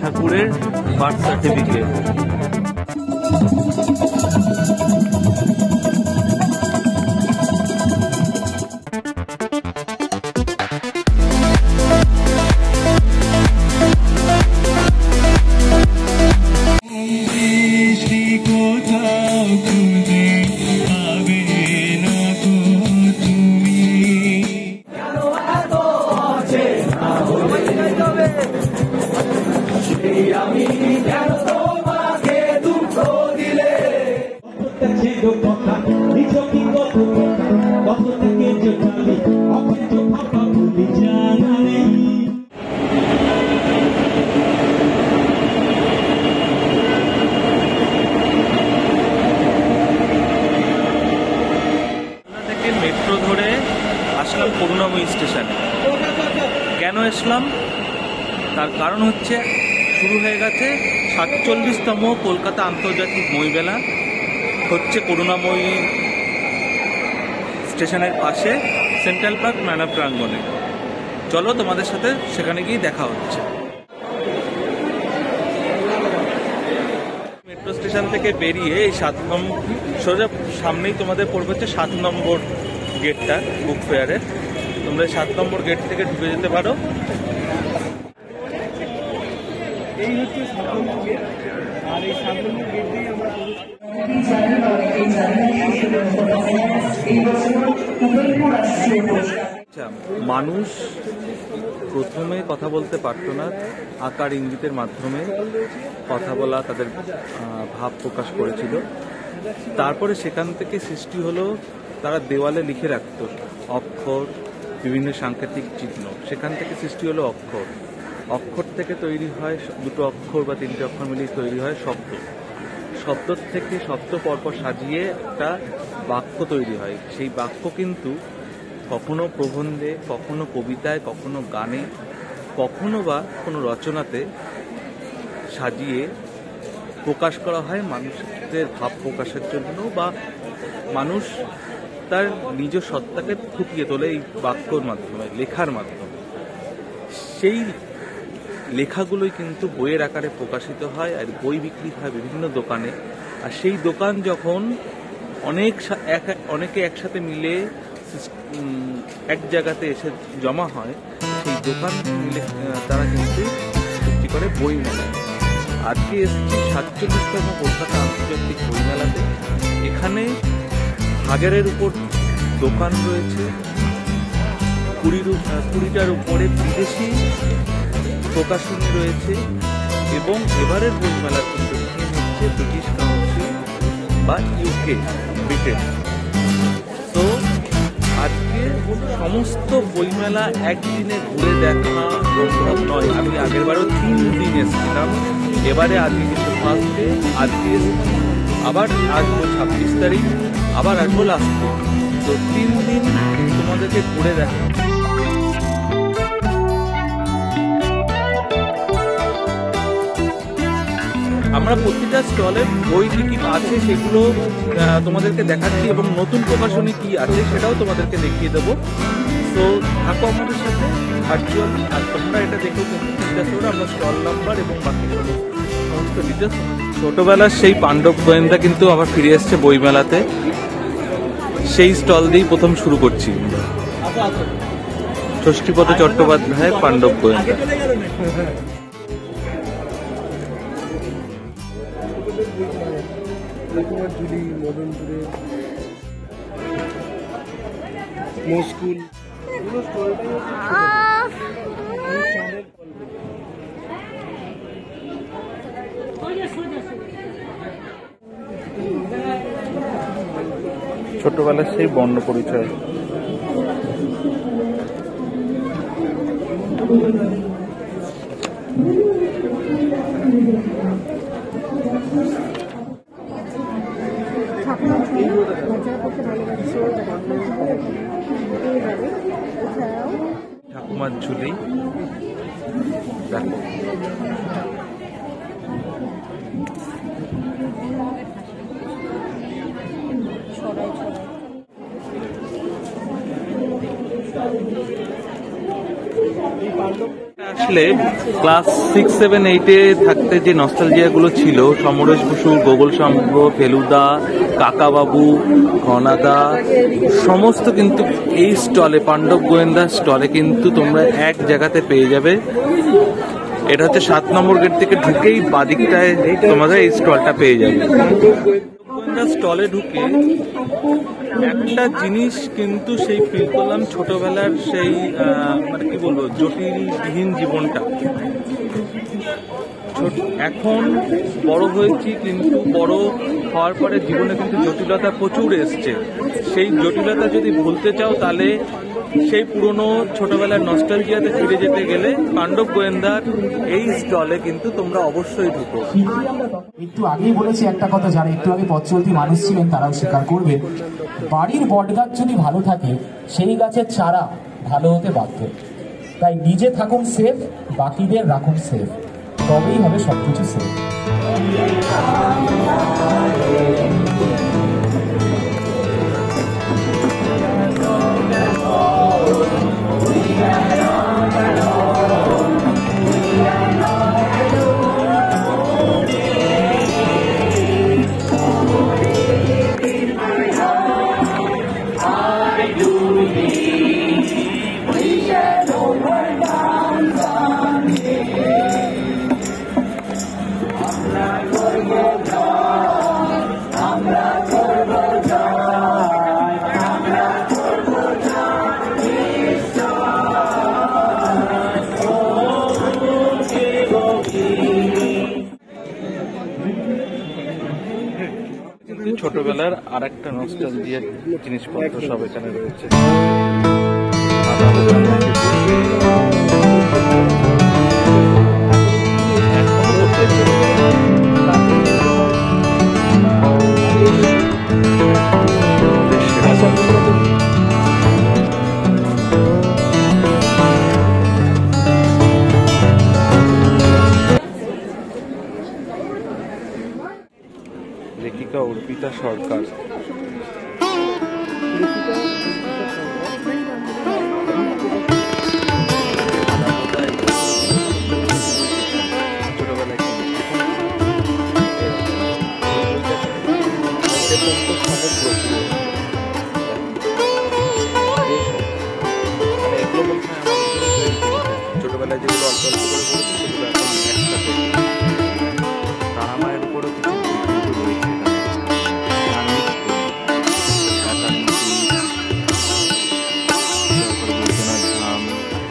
ঠাকুরের birth certificate. Metro ধরে আসলাম করুণাময়ী স্টেশনে। কেন আসলাম তার কারণ হচ্ছে শুরু হয়ে গেছে 47তম কলকাতা আন্তর্জাতিক বইমেলা, হচ্ছে করুণাময়ী স্টেশনের পাশে সেন্ট্রাল পার্ক মেলা প্রাঙ্গণে। চলো তোমাদের সাথে সেখানে গিয়ে দেখা হচ্ছে। মেট্রো স্টেশন থেকে বেরিয়ে এই 7 নম্বর সোজা সামনেই তোমাদের পড়বে হচ্ছে 7 নম্বর গেটটা বুক ফেয়ারের। তোমরা 7 নম্বর গেট থেকে ঢুকে যেতে পারো। এই হচ্ছে 7 নম্বর গেট, আর এই 7 নম্বর গেট দিয়ে আমরা মানুষ প্রথমে কথা বলতে পারতো না, আকার ইঙ্গিতের মাধ্যমে কথা বলা, তাদের ভাব প্রকাশ করেছিল। তারপরে সেখান থেকে সৃষ্টি হলো, তারা দেওয়ালে লিখে রাখত অক্ষর, বিভিন্ন সাংকেতিক চিহ্ন। সেখান থেকে সৃষ্টি হলো অক্ষর। অক্ষর থেকে তৈরি হয়, দুটো অক্ষর বা 3টে অক্ষর মিলিয়ে তৈরি হয় শব্দ। শব্দ থেকে শব্দ পরপর সাজিয়ে একটা বাক্য তৈরি হয়। সেই বাক্য কিন্তু কখনো প্রবন্ধে, কখনো কবিতায়, কখনো গানে, কখনো বা কোনো রচনাতে সাজিয়ে প্রকাশ করা হয় মানুষের ভাব প্রকাশের জন্য, বা মানুষ তার নিজ সত্তাকে ফুটিয়ে তোলে এই বাক্যর মাধ্যমে, লেখার মাধ্যমে। সেই লেখাগুলোই কিন্তু বইয়ের আকারে প্রকাশিত হয়, আর বই বিক্রি হয় বিভিন্ন দোকানে। আর সেই দোকান যখন অনেকে একসাথে মিলে এক জায়গাতে এসে জমা হয়, সেই দোকান মিলে তারা কিন্তু সৃষ্টি করে বই মেলা। আজকে এসেছি 47তম কলকাতা আন্তর্জাতিক বইমেলাতে। এখানে 1000-এর উপর দোকান রয়েছে, 20টার উপরে বিদেশি প্রকাশনী রয়েছে, এবং এবারের বইমেলার কিন্তু থিম হচ্ছে ব্রিটিশ কাউন্সিল বা ইউকে, ব্রিটেন। তো আজকে সমস্ত বইমেলা একদিনে ঘুরে দেখা সম্ভব নয়। আমি আগেরবারও 3 দিন এসেছিলাম, এবারে আজকে কিন্তু ফার্স্ট ডে। আজকে আবার আসবো 26 তারিখ, আবার আসবো লাস্ট ডে। তো 3 দিন তোমাদেরকে ঘুরে দেখা। আমরা প্রতিটা স্টলে বই কি আছে সেগুলো তোমাদেরকে দেখাচ্ছি, এবং নতুন প্রকাশনী কি আছে সেটাও তোমাদেরকে দেখিয়ে দেবো। তো থাকো আমাদের সাথে ভার্চুয়ালি। আর তোমরা এটা দেখো আমরা স্টল নাম্বার এবং বাকি সমস্ত ডিটেলস। ছোটবেলার সেই পাণ্ডব গোয়েন্দা কিন্তু আবার ফিরে এসছে বইমেলাতে। সেই স্টল দিয়েই প্রথম শুরু করছি। ষষ্ঠীপদ চট্টোপাধ্যায় পাণ্ডব গোয়েন্দা। জুলি মদনপুরে স্কুল ছোটবেলার সেই বর্ণ পরিচয়। ঠাকুমার ঝুলি দেখো। আসলে ক্লাস 6, 7, 8-এ থাকতে যে নস্টালজিয়াগুলো ছিল, সমরেশ বসু, গোগল শম্ভ, ফেলুদা, কাকাবাবু, ঘনাদা, সমস্ত কিন্তু এই স্টলে, পাণ্ডব গোয়েন্দা স্টলে কিন্তু তোমরা এক জায়গাতে পেয়ে যাবে। এটা হচ্ছে 7 নম্বর গেট থেকে ঢুকেই বাদিকটায় তোমাদের এই স্টলটা পেয়ে যাবে। গোয়েন্দা স্টলে ঢুকে একটা জিনিস কিন্তু সেই ফিল করলাম, ছোটবেলার সেই মানে কি বলবো, জটিলবিহীন জীবনটা। এখন বড় হয়েছি, কিন্তু বড় হওয়ার পরে জীবনে কিন্তু জটিলতা প্রচুর এসছে। সেই জটিলতা যদি ভুলতে চাও তাহলে সেই পুরনো ছোটবেলার নস্টালজিয়াতে ফিরে যেতে গেলে পাণ্ডব গোয়েন্দার এই স্টলে কিন্তু তোমরা অবশ্যই ঢুকো। একটু আগেই বলেছি একটা কথা, যারা একটু আগে পথ চলতি মানুষ ছিলেন তারাও স্বীকার করবেন, বাড়ির বটগাছ যদি ভালো থাকে সেই গাছের চারা ভালো হতে বাধ্য। তাই নিজে থাকুন সেফ, বাকিদের রাখুন সেফ, তবেই হবে সবকিছু সেফ। ছোটবেলার আর একটা নস্টালজিয়ার জিনিসপত্র সব এখানে রয়েছে। লেখিকা অর্পিতা সরকার। ছোটবেলায় যেগুলো অল্প অল্প করে বলেছি সেগুলো এখন একসাথে। তারা মায়ের উপরও কিছু রয়েছে,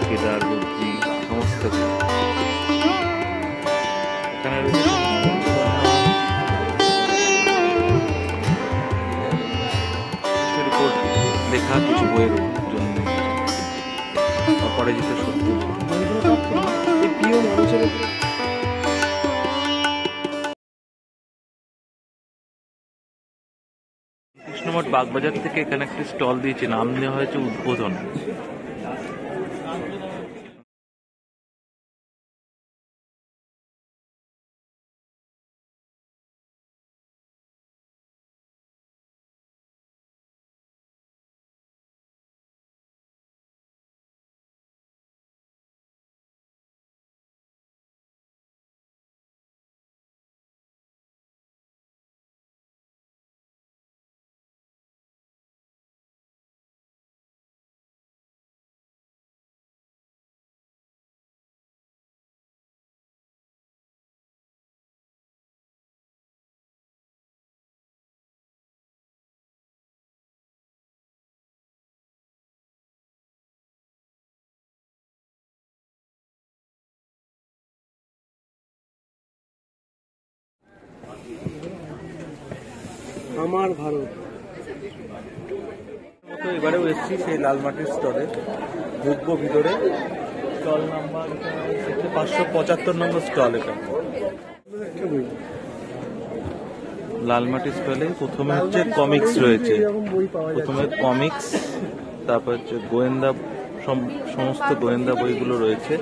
কেদার বুদ্ধি সমস্ত এখানে রয়েছে। লেখা কিছু বইয়ের জন্য অপরাজিত সত্য। কৃষ্ণমঠ বাগবাজার থেকে এখানে একটি স্টল দিয়েছে, নাম দেওয়া হয়েছে উদ্বোধন। আমার ভারত এবারেও এসেছি সেই লালমাটির স্টলে, ঢুকবো ভিতরে। স্টল নাম্বার 575 নম্বর স্টল। এটা লালমাটি স্টলে প্রথমে হচ্ছে কমিক্স রয়েছে, প্রথমে কমিক্স, তারপর হচ্ছে গোয়েন্দা, সমস্ত গোয়েন্দা বইগুলো রয়েছে।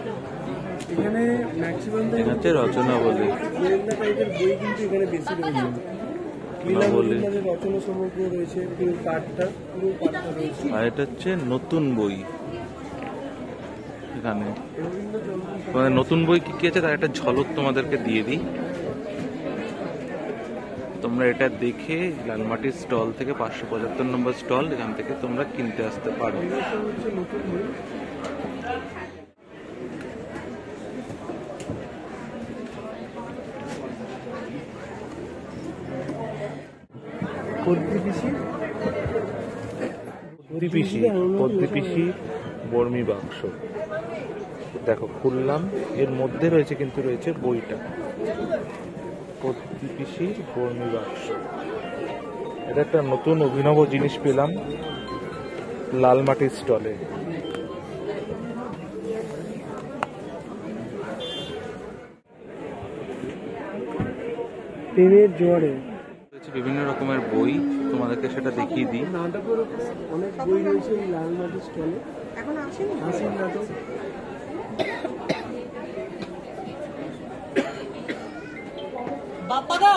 এখানে ম্যাক্সিমাম হচ্ছে রচনা বলে গোয়েন্দা টাইপের বই কিন্তু এখানে বেশি রয়েছে। রচনা সমগ্র রয়েছে, পুরো পাঠটা রয়েছে। আর এটা হচ্ছে নতুন বই, এখানে। তোমাদের নতুন বই কি কি আছে তার একটা ঝলক তোমাদেরকে দিয়ে দিই। তোমরা এটা দেখে লালমাটির স্টল থেকে 575 নম্বর স্টল, এখান থেকে তোমরা কিনতে আসতে পারো। পদ্মপিসি বর্মি বাক্স দেখো খুললাম, এর মধ্যে রয়েছে কিন্তু রয়েছে বইটা, পদ্মপিসির বর্মি বাক্স। এটা একটা নতুন অভিনব জিনিস পেলাম লালমাটির স্টলে। ট্রেনের জোয়ারে বিভিন্ন রকমের বই, তোমাদেরকে সেটা দেখিয়ে দিই। নাটকের অনেক বই রয়েছে লালমাটি স্টলে। এখন আসেনি হাসির নাটক। বাপ্পাদা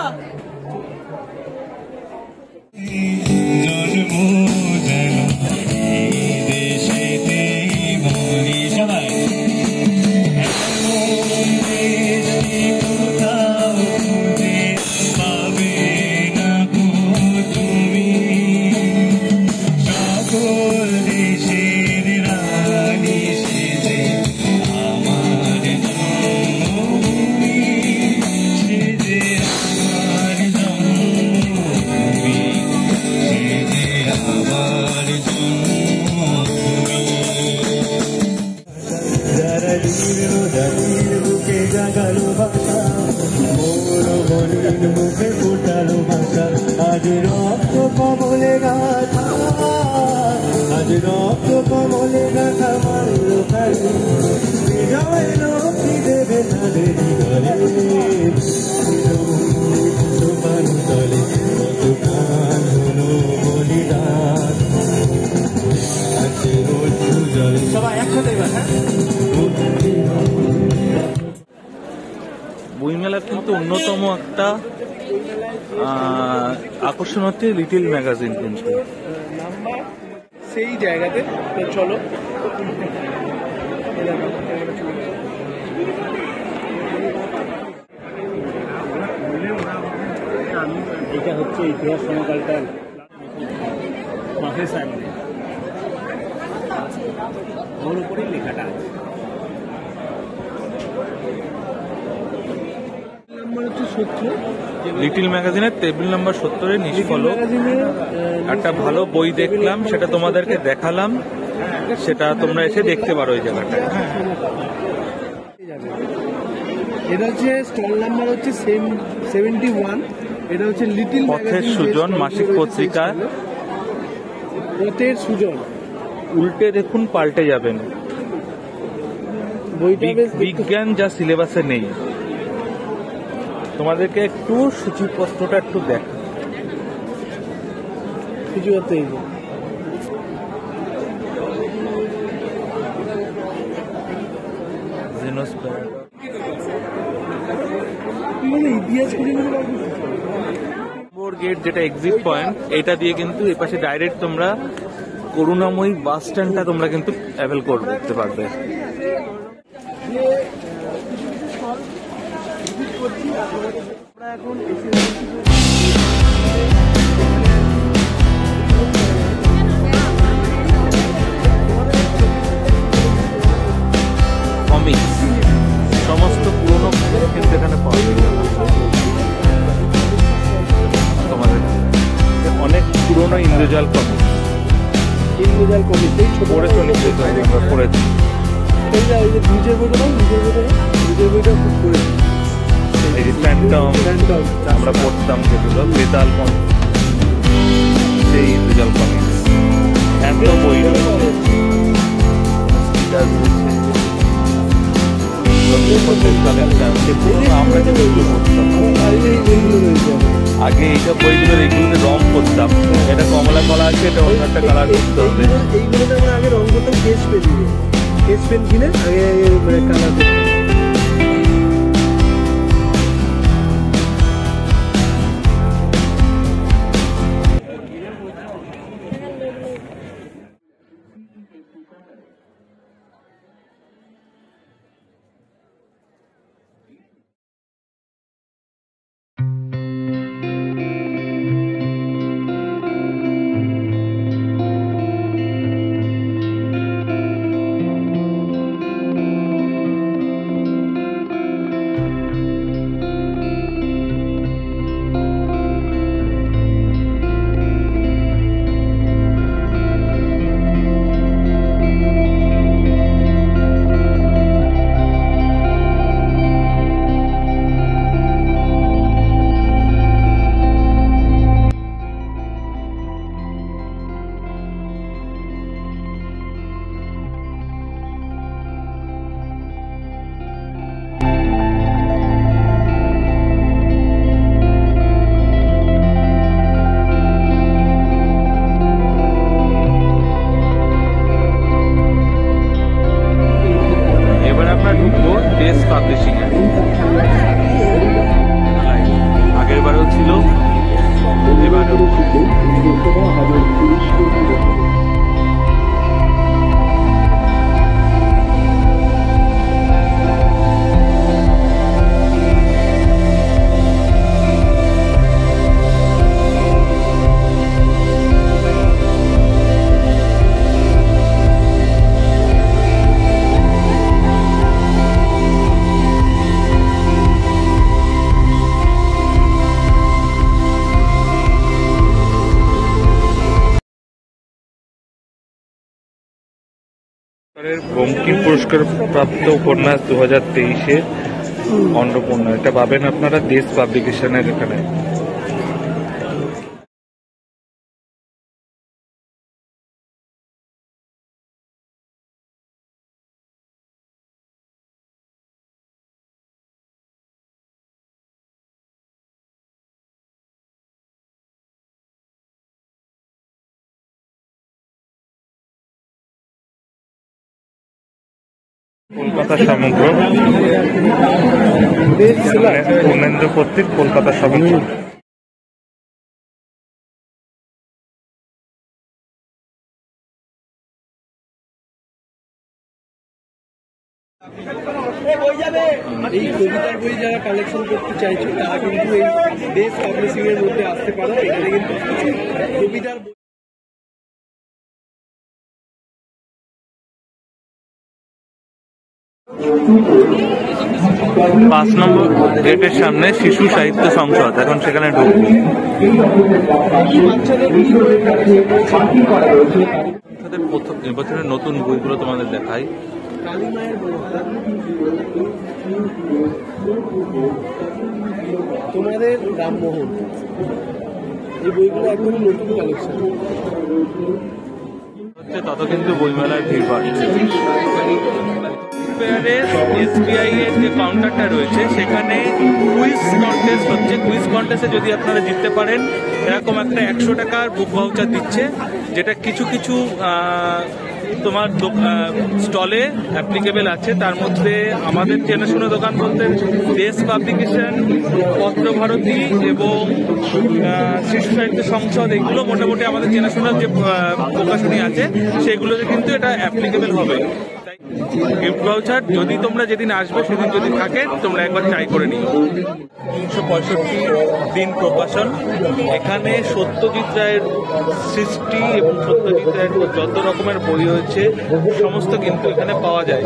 আজ রক্ত কমলে গাথা, আজ রক্ত কমলে গাথা মারল কালী, বিজয় লক্ষ্মী দেবে তাদের হৃদয়ে। তলে কত প্রাণ হলো বলিদান, আছে অশ্রু জলে। সবাই একসাথে বইমেলার কিন্তু অন্যতম একটা আকর্ষণ হচ্ছে লিটিল ম্যাগাজিন। কিন্তু সেই জায়গাতে তো চলো এটা হচ্ছে ইতিহাস সমকালটার প্রফেসর, ওর উপরেই লেখাটা আছে। লিটিল ম্যাগাজিনের টেবিল নাম্বার 70-এ নিষ্ফল একটা ভালো বই দেখলাম, সেটা তোমাদেরকে দেখালাম, সেটা তোমরা এসে দেখতে পারো ওই জায়গাটা। এটা হচ্ছে স্টল নাম্বার হচ্ছে 71। এটা হচ্ছে লিটিল পথের সুজন মাসিক পত্রিকা। পথের সুজন, উল্টে দেখুন পাল্টে যাবেন। বইটা বেশ বিজ্ঞান যা সিলেবাসে নেই। তোমাদেরকে একটু সূচিপত্রটা একটু দেখা কিছু করতে ইতিহাস গেট যেটা এক্সিট পয়েন্ট, এটা দিয়ে কিন্তু এই পাশে ডাইরেক্ট তোমরা করুণাময়ী বাস স্ট্যান্ডটা তোমরা কিন্তু অ্যাভেল করতে পারবে। এখন কমিক্স সমস্ত পুরোনো কিন্তু এখানে পাওয়া যায়। তোমাদের অনেক পুরোনো ইন্দ্রজাল কমিক্স পড়েছো নিশ্চয়ই, আমরা পড়েছি। ওই যে নিজের বইটা খুব করেছি। এই যে ফ্যান্টম আমরা পড়তাম, যেগুলো বেতাল সেই ইন্দ্রজাল কমিক্স এত বই আমরা কিন্তু পড়তাম আগে। এইসব বইগুলোর এইগুলোতে রং করতাম, এটা কমলা কলা আছে, এটা অন্য একটা কালার করতে হবে। এইগুলোতে আমরা আগে রং করতাম স্কেচ পেন দিয়ে, স্কেচ পেন কিনে আগে মানে কালার করতাম। পাবলিশিং এ। আগের বারেও ছিল, এবারেও। বঙ্কিম পুরস্কার প্রাপ্ত উপন্যাস 2023-এর অন্নপূর্ণা, এটা পাবেন আপনারা দেশ পাবলিকেশনের এখানে। কলকাতা সমগ্র, পূর্ণেন্দ্র কর্তৃক কলকাতা সমগ্র। এই কবিতার বই যারা কালেকশন করতে চাইছে তারা কিন্তু এই দেশ পাবলিশিং এর মধ্যে আসতে পারো। এখানে কিন্তু কবিতার বই 5 নম্বর গেটের সামনে শিশু সাহিত্য সংসদ, এখন সেখানে ঢুকবো। এবছরের নতুন বইগুলো তোমাদের দেখাই। কালিমায়ের বই, তোমাদের রামমোহন, এই বইগুলো একদমই নতুন কালেকশন হচ্ছে, তত কিন্তু বইমেলায় ভিড় বাড়ছে। SBI এর যে কাউন্টারটা রয়েছে সেখানে কুইজ কন্টেস্ট হচ্ছে। কুইজ কন্টেস্টে যদি আপনারা জিততে পারেন এরকম একটা 100 টাকার বুক ভাউচার দিচ্ছে, যেটা কিছু কিছু তোমার স্টলে অ্যাপ্লিকেবল আছে। তার মধ্যে আমাদের চেনাশোনা দোকান বলতে দেশ পাবলিকেশন, পত্রভারতী এবং শিশু সাহিত্য সংসদ, এগুলো মোটামুটি আমাদের চেনাশোনার যে প্রকাশনী আছে সেগুলোতে কিন্তু এটা অ্যাপ্লিকেবল হবে। গিফট ভাউচার যদি তোমরা যেদিন আসবে সেদিন যদি থাকে তোমরা একবার ট্রাই করে নিও। 365 দিন প্রকাশন, এখানে সত্যজিৎ রায়ের সৃষ্টি এবং সত্যজিৎ রায়ের যত রকমের বই হয়েছে সমস্ত কিন্তু এখানে পাওয়া যায়।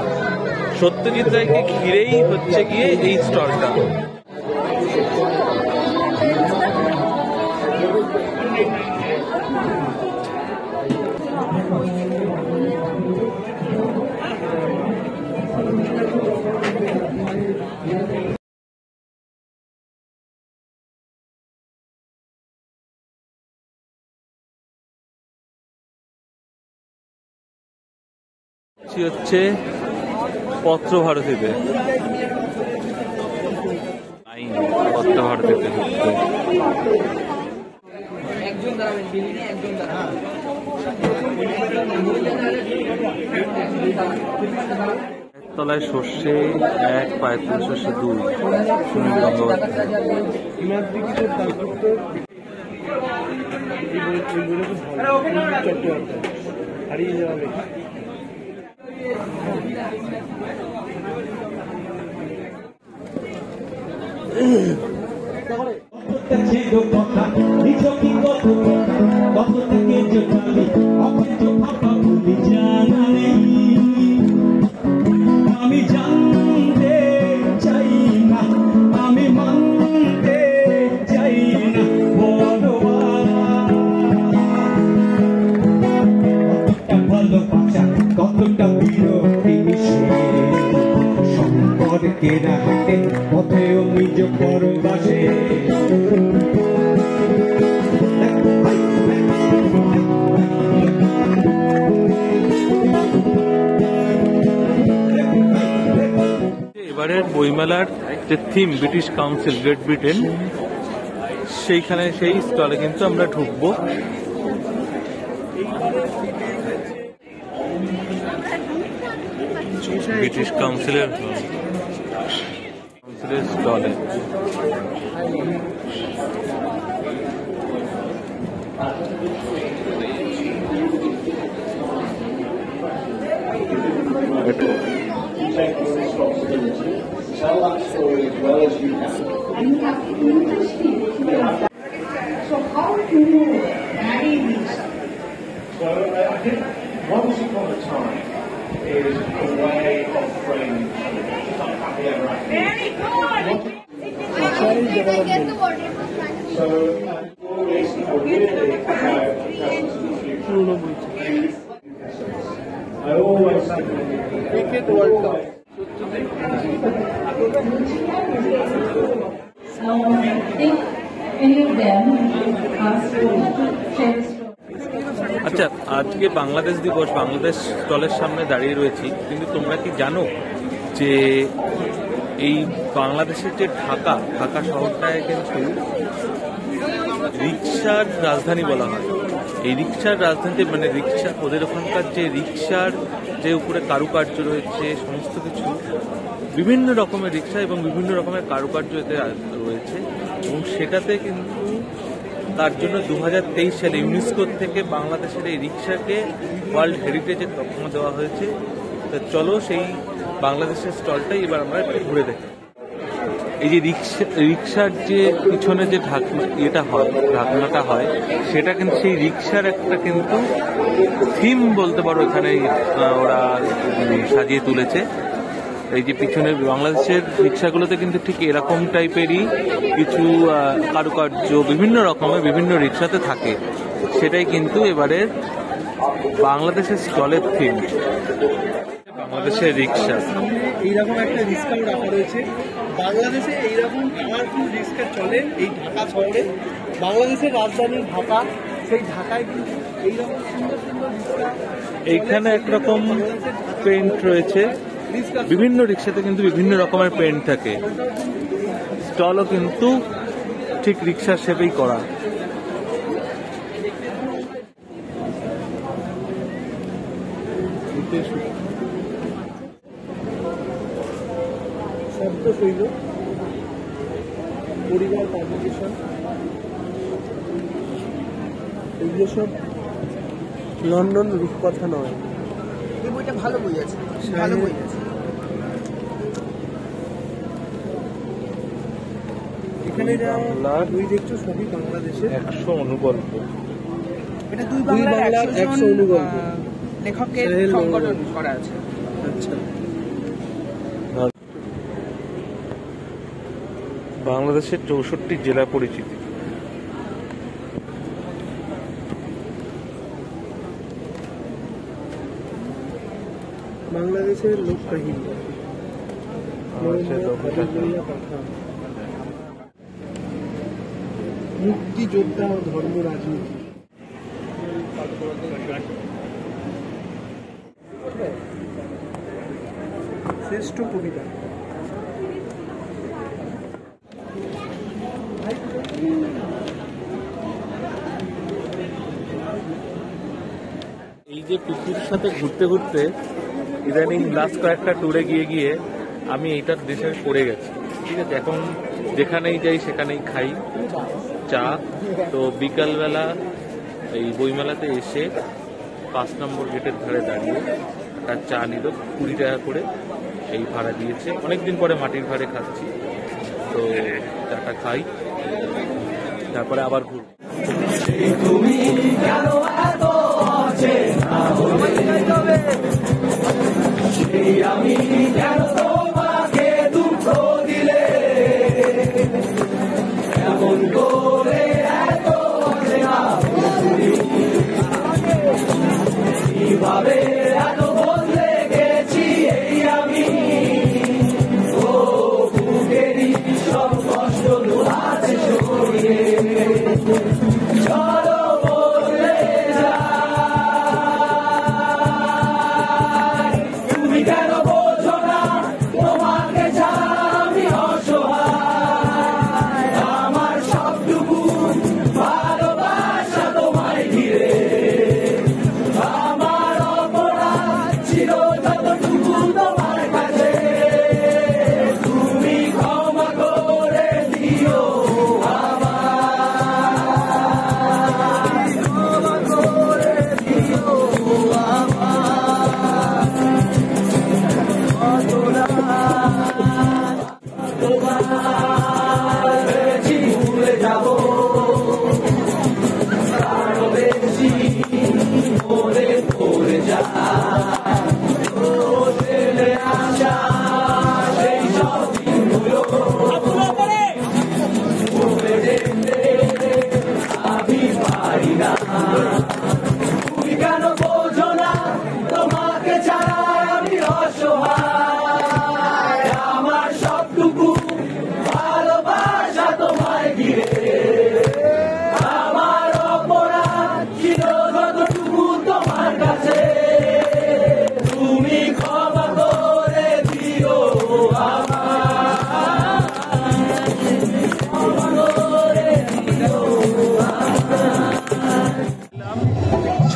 সত্যজিৎ রায়কে ঘিরেই হচ্ছে গিয়ে এই স্টলটা। হচ্ছে পত্রভারতীতে, পত্রভারতীতে তলায় সর্ষে 1, পায়ের সর্ষে 2, সুনীল গঙ্গোপাধ্যায়। হারিয়ে যাবে। আমি জানতে চাই না, আমি মানতে চাই না, ভালোবাসা কতটা বিরক্তি সম্পর্কে রাখতে পথেও নিজ পরবাসে। এবারের বইমেলার যে theme British council, great Britain, সেইখানে সেই স্টলে কিন্তু আমরা ঢুকবো। ব্রিটিশ কাউন্সিলের ঠাকুরের স্টলে। Tell that story as well as you can. So how do you marry these? So I think once upon a time is a way of framing not happy ever after. Very good. So always really about presence in the future. I always say Cricket World Cup. So I think any of them are share story. আচ্ছা, আজকে বাংলাদেশ দিবস, বাংলাদেশ স্টলের সামনে দাঁড়িয়ে রয়েছি, কিন্তু তোমরা কি জানো যে এই বাংলাদেশের যে ঢাকা শহরটায় কিন্তু রিক্সার রাজধানী বলা হয়। এই রিক্সার রাজধানীতে মানে রিক্সা, ওদের ওখানকার যে রিক্সার যে উপরে কারুকার্য রয়েছে সমস্ত কিছু, বিভিন্ন রকমের রিক্সা এবং বিভিন্ন রকমের কারুকার্য এতে রয়েছে, এবং সেটাতে কিন্তু তার জন্য 2023 সালে ইউনেস্কোর থেকে বাংলাদেশের এই রিক্সাকে ওয়ার্ল্ড হেরিটেজের তকমা দেওয়া হয়েছে। তো চলো সেই বাংলাদেশের স্টলটাই এবার আমরা একটু ঘুরে দেখি। এই যে রিক্সার যে পিছনে যে ঢাকনাটা হয় সেটা কিন্তু সেই রিক্সার একটা কিন্তু থিম বলতে পারো, এখানে ওরা সাজিয়ে তুলেছে। এই যে পিছনে বাংলাদেশের রিক্সাগুলোতে কিন্তু ঠিক এরকম টাইপেরই কিছু কারুকার্য বিভিন্ন রকমের বিভিন্ন রিক্সাতে থাকে, সেটাই কিন্তু এবারে বাংলাদেশের স্টলের থিম। বাংলাদেশের রিক্সা, এইরকম একটা রিক্সাও রাখা রয়েছে। বাংলাদেশে এইরকম কালারফুল রিক্সা চলে এই ঢাকা শহরে। বাংলাদেশের রাজধানী ঢাকা, সেই ঢাকায় কিন্তু এইরকম সুন্দর সুন্দর রিক্সা। এইখানে একরকম পেন্ট রয়েছে, বিভিন্ন রিক্সাতে কিন্তু বিভিন্ন রকমের পেন্ট থাকে। স্টলও কিন্তু ঠিক রিক্সার শেপেই করা। শব্দ শৈল, পরিবার পাবলিকেশন, এগুলো সব লন্ডন রূপকথা নয়। এই বইটা ভালো বই আছে, ভালো বই আছে। এখানে যা বই দেখছো সবই বাংলাদেশের 100 অনুগল্প। এটা দুই বাংলার বাংলার 100 অনুগল্প লেখকের সাহেল সংকলন মহম্মদ। করা আছে। আচ্ছা, বাংলাদেশের 64 জেলা পরিচিতি। বাংলাদেশের লোক কাহিনী, মুক্তিযোদ্ধা ও ধর্ম রাজনীতি। শ্রেষ্ঠ কবিতা, এই যে পিকুর সাথে ঘুরতে ঘুরতে ইদানিং লাস্ট কয়েকটা ট্যুরে গিয়ে আমি এইটার দেশে পড়ে গেছি। ঠিক আছে, এখন যেখানেই যাই সেখানেই খাই চা। তো বিকালবেলা এই বইমেলাতে এসে 5 নম্বর গেটের ধারে দাঁড়িয়ে একটা চা নিল, 20 টাকা করে এই ভাড়া দিয়েছে। অনেকদিন পরে মাটির ভাড়ে খাচ্ছি, তো চাটা খাই, তারপরে আবার ঘুরবো।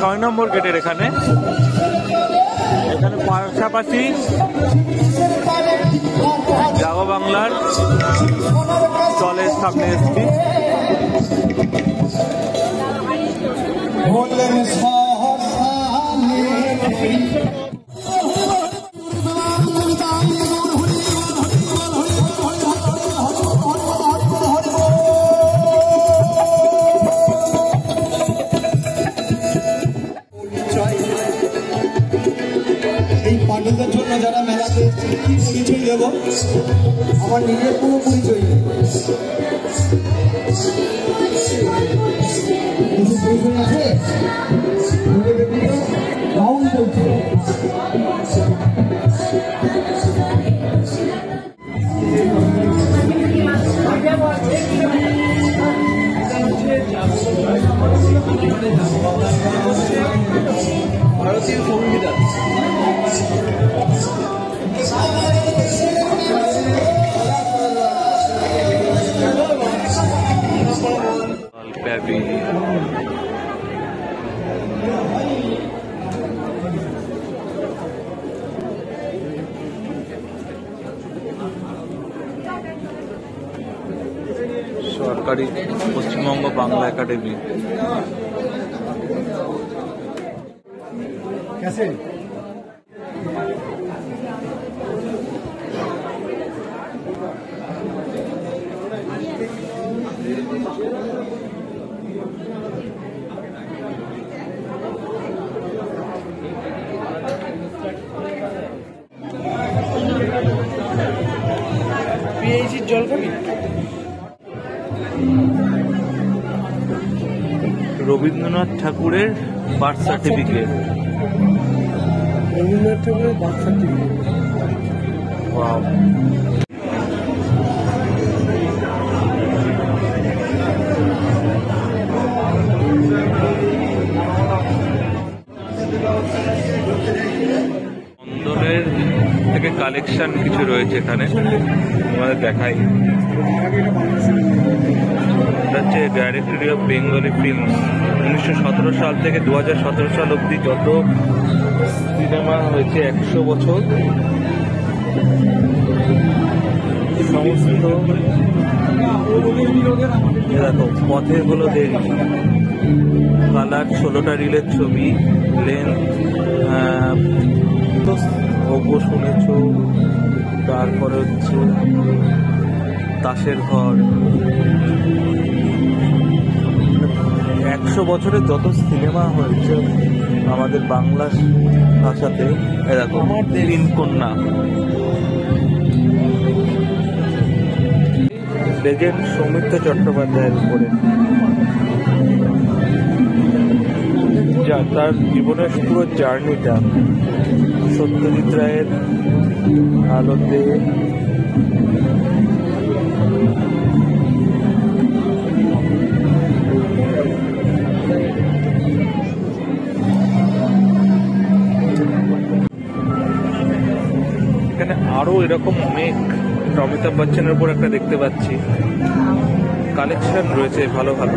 6 নম্বর গেটের এখানে পাশাপাশি জাগো বাংলার স্টলের সামনে এসছি। এই পাণ্ডবদের জন্য যারা মেলাতে এসেছে কি পরিচয় দেবো, আমার নিজের কোনো পরিচয় নেই। কিছু পরিচয় আছে রাউন্ড চলছে। ভারতীয় সংবিধান সরকারি পশ্চিমবঙ্গ বাংলা একাডেমি। कैसे পিএইচির জল খাবি? রবীন্দ্রনাথ ঠাকুরের বার্থ সার্টিফিকেট। রবীন্দ্রনাথ ঠাকুরের বার্থ সার্টিফিকেট। ওয়াও। বন্দরের থেকে কালেকশন কিছু রয়েছে এখানে, আমাদের দেখাই। এটা হচ্ছে ডাইরেক্টরি অফ বেঙ্গলি ফিল্ম। 1917 সাল থেকে 2017 সাল অবধি যত সিনেমা হয়েছে 100 বছর সমস্ত। দেখো পথে হলো দেরি, কালার 16টা রিলের ছবি, লেন্থ ওপো শুনেছ, তারপরে হচ্ছে তাসের ঘর। 100 বছরে যত সিনেমা হয়েছে আমাদের বাংলা ভাষাতে, দেখো তিন কন্যা, লেজেন্ড সৌমিত্র চট্টোপাধ্যায়ের উপরে, যা তার জীবনের পুরো জার্নিটা সত্যজিৎ রায়ের আলোতে এখানে আরো এরকম অনেক। অমিতাভ বচ্চনের উপর একটা দেখতে পাচ্ছি, কালেকশন রয়েছে ভালো ভালো।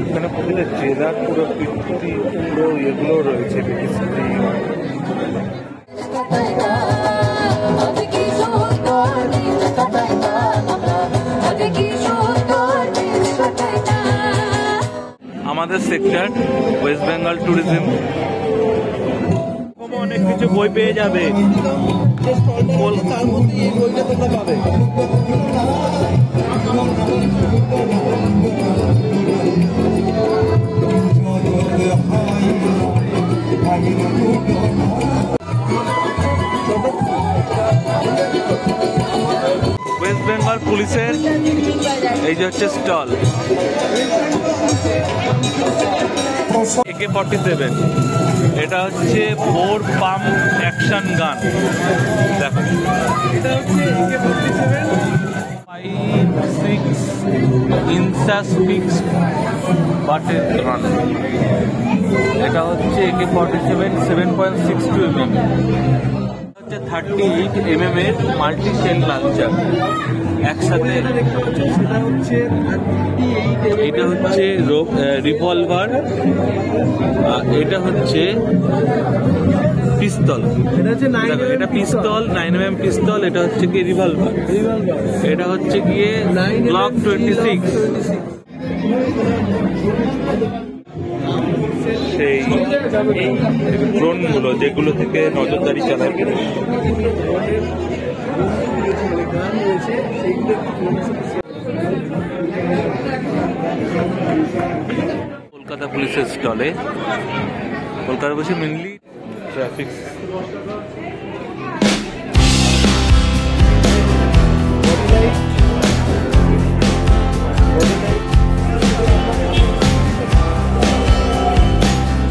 এখানে প্রতিটা জেলার পুরো কীর্তি পুরো এগুলো রয়েছে। আমাদের সেক্টর ওয়েস্ট বেঙ্গল ট্যুরিজম অনেক কিছু বই পেয়ে যাবে। তার মধ্যে এই বইটা তোমরা পাবে। ওয়েস্ট বেঙ্গল পুলিশের এই যে হচ্ছে স্টল, AK-47, এটা হচ্ছে 4 পাম্প অ্যাকশন গান। দেখো এটা হচ্ছে AK-47 5, 6, ইনসাসপিক্স বাটের গান। এটা হচ্ছে AK-47 7.62 mm, হচ্ছে 38 mm এর মাল্টি শেল লাঞ্চার একসাথে। এটা হচ্ছে রিভলভার, এটা হচ্ছে পিস্তল। এটা পিস্তল 9mm পিস্তল, এটা হচ্ছে কি রিভলভার, এটা হচ্ছে গিয়ে গ্লক 26। সেই ড্রোনগুলো যেগুলো থেকে নজরদারি চালায়। কলকাতা পুলিশের স্টলে, কলকাতা বসে মেনলি ট্রাফিক।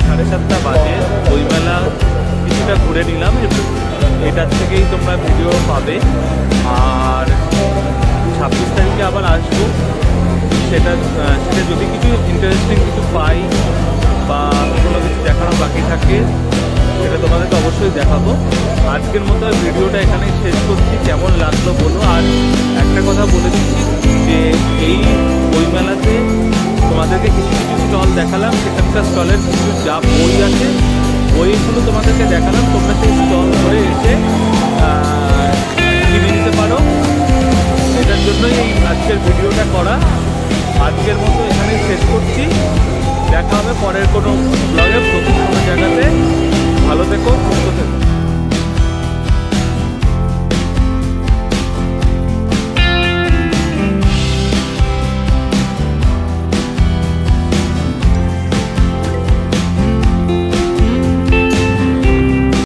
সাড়ে 7টা বাজে, বইমেলা কিছুটা ঘুরে নিলাম, এটার থেকেই তোমরা ভিডিও পাবে। আর 26 তারিখে আবার আসবো, সেটা যদি কিছু ইন্টারেস্টিং কিছু পাই বা কোনো কিছু দেখানো বাকি থাকে সেটা তোমাদেরকে অবশ্যই দেখাবো। আজকের মতো ভিডিওটা এখানেই শেষ করছি, কেমন লাগলো বলো। আর একটা কথা বলে দিচ্ছি যে এই বইমেলাতে তোমাদেরকে কিছু কিছু স্টল দেখালাম, সেখানকার স্টলের কিছু যা বই আছে বইগুলো তোমাদেরকে দেখালাম, তোমরা সেই স্টল ধরে এসে কিনে নিতে পারো। এটার জন্যই এই আজকের ভিডিওটা করা। আজকের মতো এখানেই শেষ করছি, দেখা হবে পরের কোনো ব্লগে নতুন কোনো জায়গাতে। ভালো থেকো, সুস্থ থেকো।